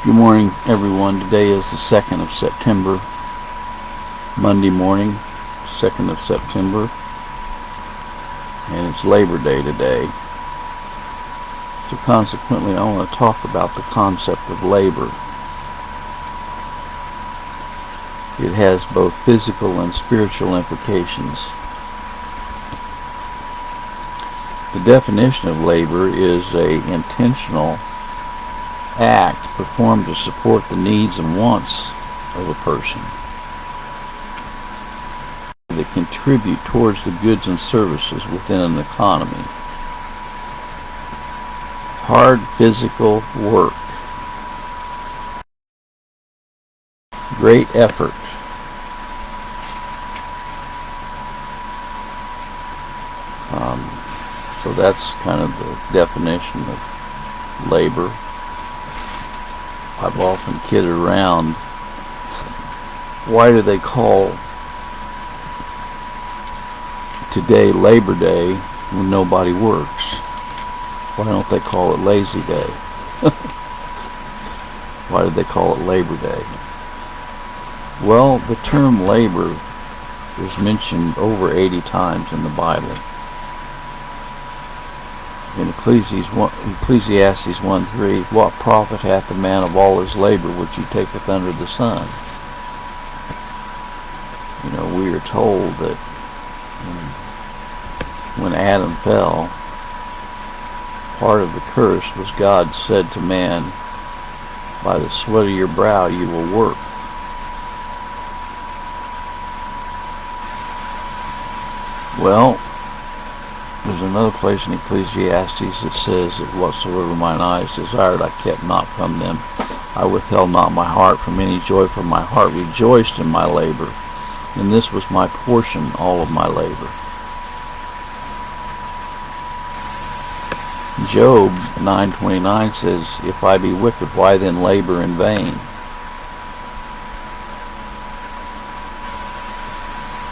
Good morning, everyone. Today is the 2nd of September, Monday morning, 2nd of September, and it's Labor Day today. So consequently, I want to talk about the concept of labor. It has both physical and spiritual implications. The definition of labor is an intentional act performed to support the needs and wants of a person that contribute towards the goods and services within an economy. Hard physical work, great effort, so that's kind of the definition of labor. I've often kidded around, why do they call today Labor Day when nobody works? Why don't they call it Lazy Day? Why did they call it Labor Day? Well, the term labor is mentioned over 80 times in the Bible. In Ecclesiastes 1:3, what profit hath a man of all his labor which he taketh under the sun? You know, we are told that when Adam fell, part of the curse was God said to man, by the sweat of your brow you will work. Well, there's another place in Ecclesiastes that says that whatsoever mine eyes desired I kept not from them. I withheld not my heart from any joy, for my heart rejoiced in my labor, and this was my portion all of my labor. Job 9:29 says, if I be wicked, why then labor in vain?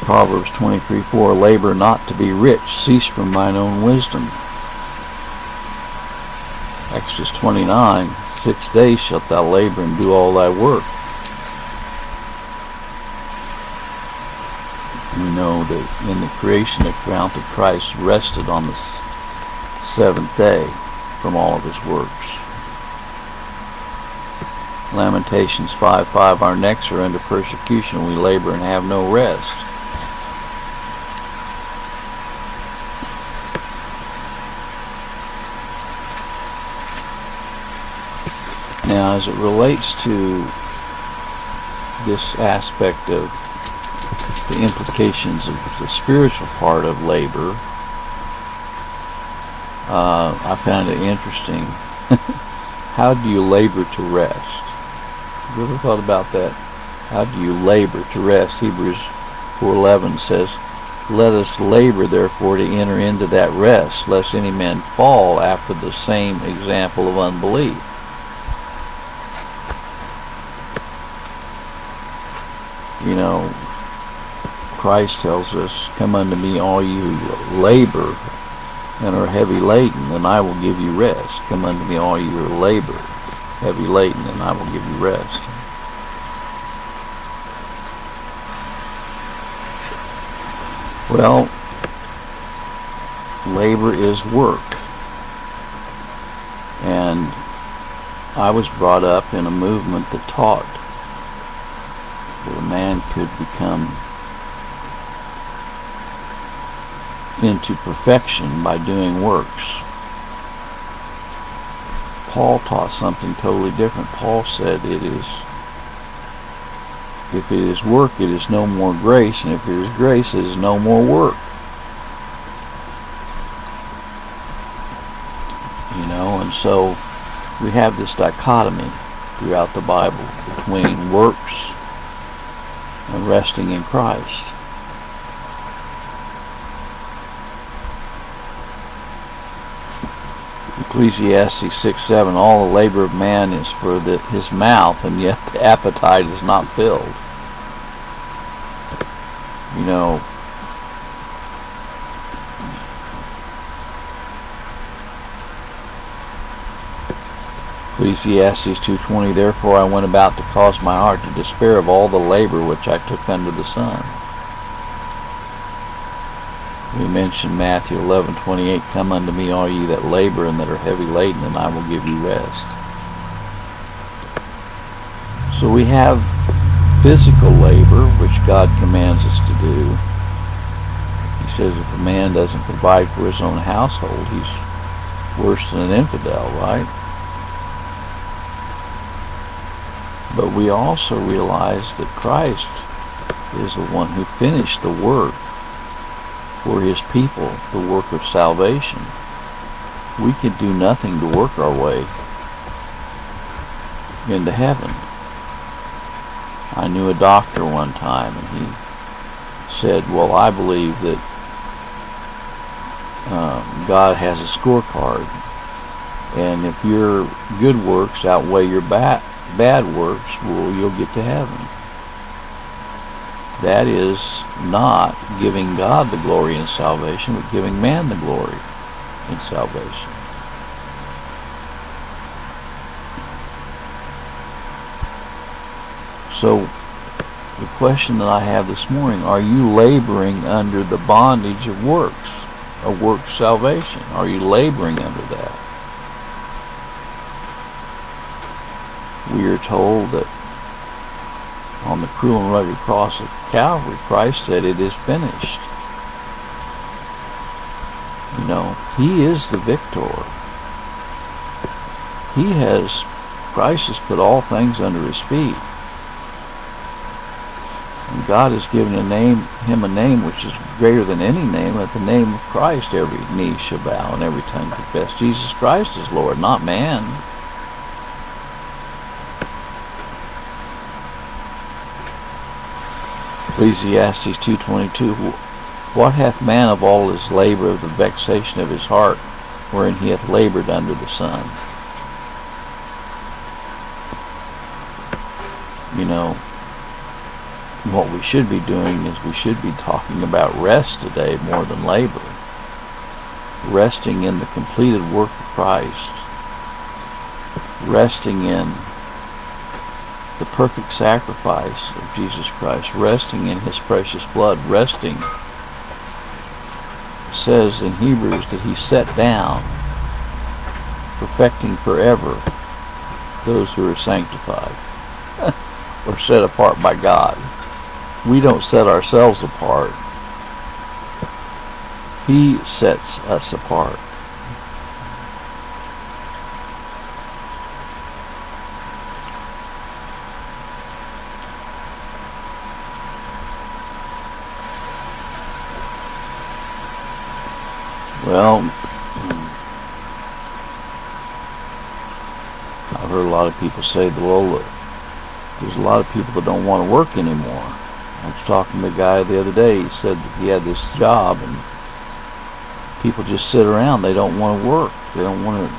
Proverbs 23:4, labor not to be rich, cease from thine own wisdom. Exodus 29, 6 days shalt thou labor and do all thy work. We know that in the creation account that Christ rested on the seventh day from all of his works. Lamentations 5:5, our necks are under persecution, we labor and have no rest. Now, as it relates to this aspect of the implications of the spiritual part of labor, I found it interesting. How do you labor to rest? Have you ever thought about that? How do you labor to rest? Hebrews 4:11 says, let us labor therefore to enter into that rest, lest any man fall after the same example of unbelief. You know, Christ tells us, come unto me all you who labor and are heavy laden, and I will give you rest. Come unto me all you who labor, heavy laden, and I will give you rest. Well, labor is work. And I was brought up in a movement that taught that a man could become into perfection by doing works. Paul taught something totally different. Paul said if it is work, it is no more grace, and if it is grace, it is no more work. You know, and so we have this dichotomy throughout the Bible between works and resting in Christ. Ecclesiastes 6:7, all the labor of man is for his mouth, and yet the appetite is not filled. You know, Ecclesiastes 2:20, therefore I went about to cause my heart to despair of all the labor which I took under the sun. We mentioned Matthew 11:28, come unto me all ye that labor and that are heavy laden, and I will give you rest. So we have physical labor, which God commands us to do. He says if a man doesn't provide for his own household, he's worse than an infidel, right? But we also realize that Christ is the one who finished the work for his people, the work of salvation. We can do nothing to work our way into heaven. I knew a doctor one time, and he said, well, I believe that God has a scorecard, and if your good works outweigh your bad works, well, you'll get to heaven. That is not giving God the glory in salvation, but giving man the glory in salvation. So, the question that I have this morning, are you laboring under the bondage of works, of works salvation? Are you laboring under that? We are told that on the cruel and rugged cross of Calvary, Christ said, it is finished. You know, he is the victor. Christ has put all things under his feet. And God has given him a name which is greater than any name. At the name of Christ, every knee shall bow and every tongue confess Jesus Christ is Lord, not man. Ecclesiastes 2:22, what hath man of all his labor of the vexation of his heart, wherein he hath labored under the sun? You know, what we should be doing is we should be talking about rest today more than labor. Resting in the completed work of Christ. Resting in the perfect sacrifice of Jesus Christ. Resting in his precious blood. Resting, it says in Hebrews that he set down, perfecting forever those who are sanctified or set apart by God. We don't set ourselves apart. He sets us apart. Well, I've heard a lot of people say, well, there's a lot of people that don't want to work anymore. I was talking to a guy the other day. He said that he had this job and people just sit around. They don't want to work. They don't want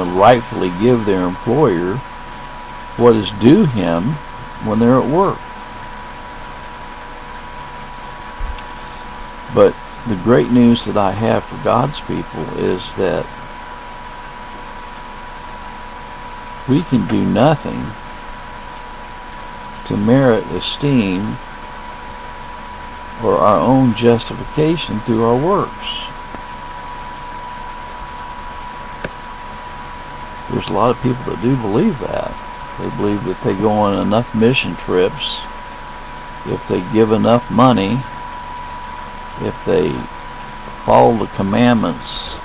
to rightfully give their employer what is due him when they're at work. But the great news that I have for God's people is that we can do nothing to merit esteem or our own justification through our works. There's a lot of people that do believe that. They believe that they go on enough mission trips, if they give enough money, if they follow the commandments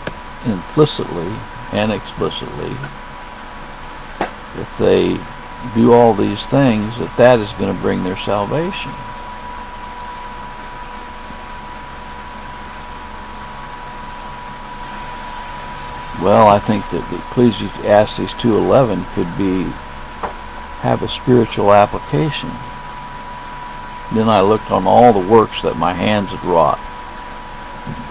implicitly and explicitly, if they do all these things, that is going to bring their salvation. Well, I think that Ecclesiastes 2:11 could have a spiritual application. Then I looked on all the works that my hands had wrought,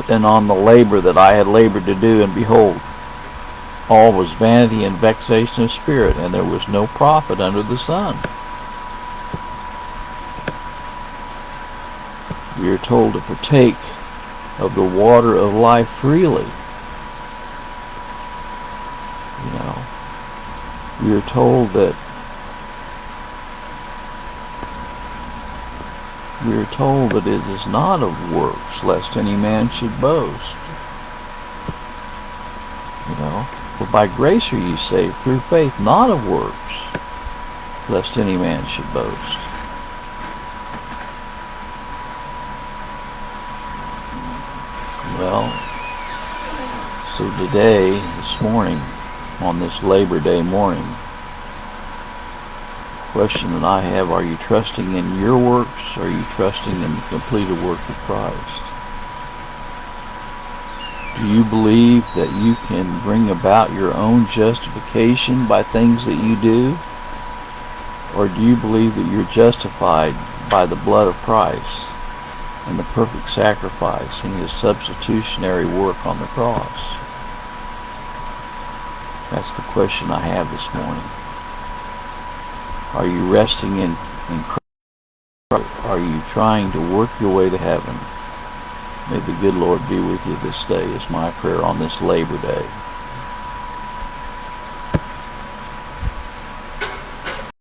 and on the labor that I had labored to do, and behold, all was vanity and vexation of spirit, and there was no profit under the sun. We are told to partake of the water of life freely. You know, We are told that it is not of works, lest any man should boast. For by grace are ye saved through faith, not of works, lest any man should boast. Well, so today, this morning, on this Labor Day morning, the question that I have, are you trusting in your works, or are you trusting in the completed work of Christ? Do you believe that you can bring about your own justification by things that you do? Or do you believe that you're justified by the blood of Christ and the perfect sacrifice and His substitutionary work on the cross? That's the question I have this morning. Are you resting in Christ? Are you trying to work your way to heaven? May the good Lord be with you this day is my prayer on this Labor Day.